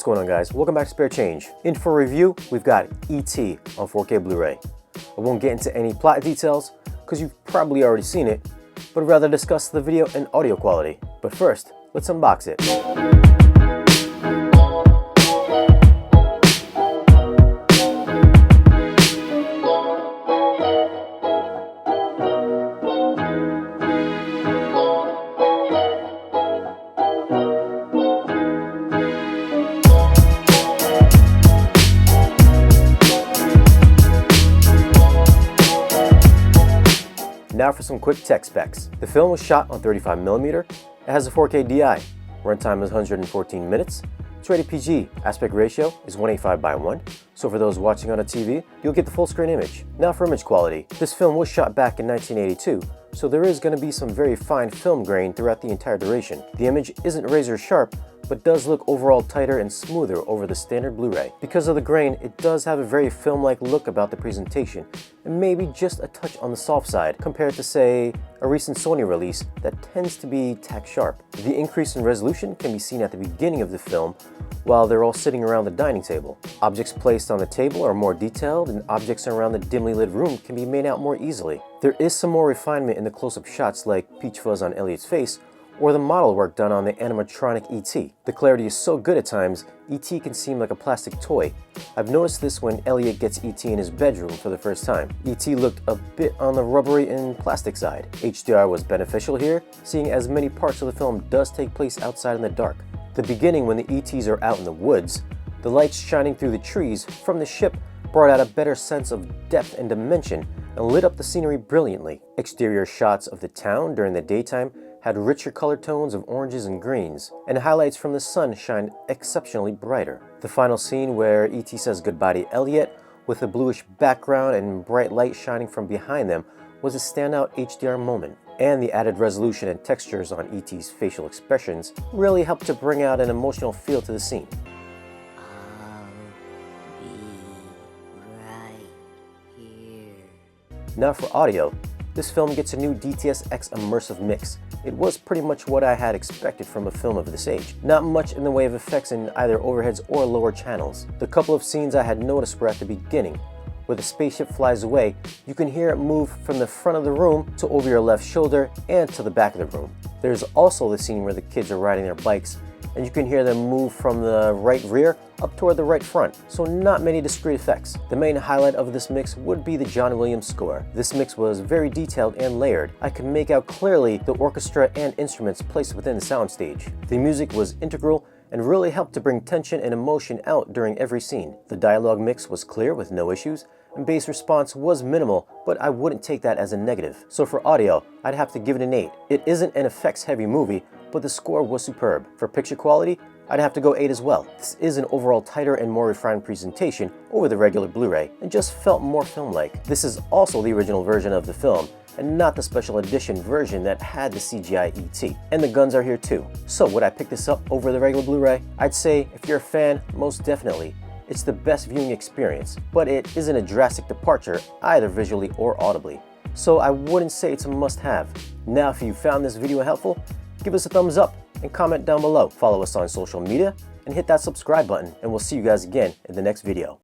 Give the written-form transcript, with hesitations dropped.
going on, guys? Welcome back to Spare Change. In for review, we've got E.T. on 4K Blu-ray. I won't get into any plot details because you've probably already seen it, but rather discuss the video and audio quality. But first, let's unbox it. Now for some quick tech specs. The film was shot on 35mm, it has a 4K DI, runtime is 114 minutes, it's rated PG, aspect ratio is 185:1, so for those watching on a TV, you'll get the full screen image. Now for image quality. This film was shot back in 1982, so there is going to be some very fine film grain throughout the entire duration. The image isn't razor sharp, but does look overall tighter and smoother over the standard Blu-ray. Because of the grain, it does have a very film-like look about the presentation, and maybe just a touch on the soft side compared to, say, a recent Sony release that tends to be tack sharp. The increase in resolution can be seen at the beginning of the film while they're all sitting around the dining table. Objects placed on the table are more detailed, and objects around the dimly lit room can be made out more easily. There is some more refinement in the close-up shots like peach fuzz on Elliot's face, or the model work done on the animatronic E.T. The clarity is so good at times, E.T. can seem like a plastic toy. I've noticed this when Elliot gets E.T. in his bedroom for the first time. E.T. looked a bit on the rubbery and plastic side. HDR was beneficial here, seeing as many parts of the film does take place outside in the dark. The beginning, when the E.T.s are out in the woods, the lights shining through the trees from the ship brought out a better sense of depth and dimension and lit up the scenery brilliantly. Exterior shots of the town during the daytime had richer color tones of oranges and greens, and highlights from the sun shined exceptionally brighter. The final scene where E.T. says goodbye to Elliot, with a bluish background and bright light shining from behind them, was a standout HDR moment. And the added resolution and textures on E.T.'s facial expressions really helped to bring out an emotional feel to the scene. I'll be right here. Now for audio. This film gets a new DTS-X immersive mix. It was pretty much what I had expected from a film of this age. Not much in the way of effects in either overheads or lower channels. The couple of scenes I had noticed were at the beginning. Where the spaceship flies away, you can hear it move from the front of the room to over your left shoulder and to the back of the room. There's also the scene where the kids are riding their bikes, and you can hear them move from the right rear up toward the right front, so not many discrete effects. The main highlight of this mix would be the John Williams score. This mix was very detailed and layered. I could make out clearly the orchestra and instruments placed within the soundstage. The music was integral and really helped to bring tension and emotion out during every scene. The dialogue mix was clear with no issues, and bass response was minimal, but I wouldn't take that as a negative. So for audio, I'd have to give it an 8. It isn't an effects-heavy movie, but the score was superb. For picture quality, I'd have to go 8 as well. This is an overall tighter and more refined presentation over the regular Blu-ray, and just felt more film-like. This is also the original version of the film, and not the special edition version that had the CGI E.T. And the guns are here too. So would I pick this up over the regular Blu-ray? I'd say, if you're a fan, most definitely. It's the best viewing experience, but it isn't a drastic departure either visually or audibly. So I wouldn't say it's a must-have. Now if you found this video helpful, give us a thumbs up and comment down below. Follow us on social media and hit that subscribe button, and we'll see you guys again in the next video.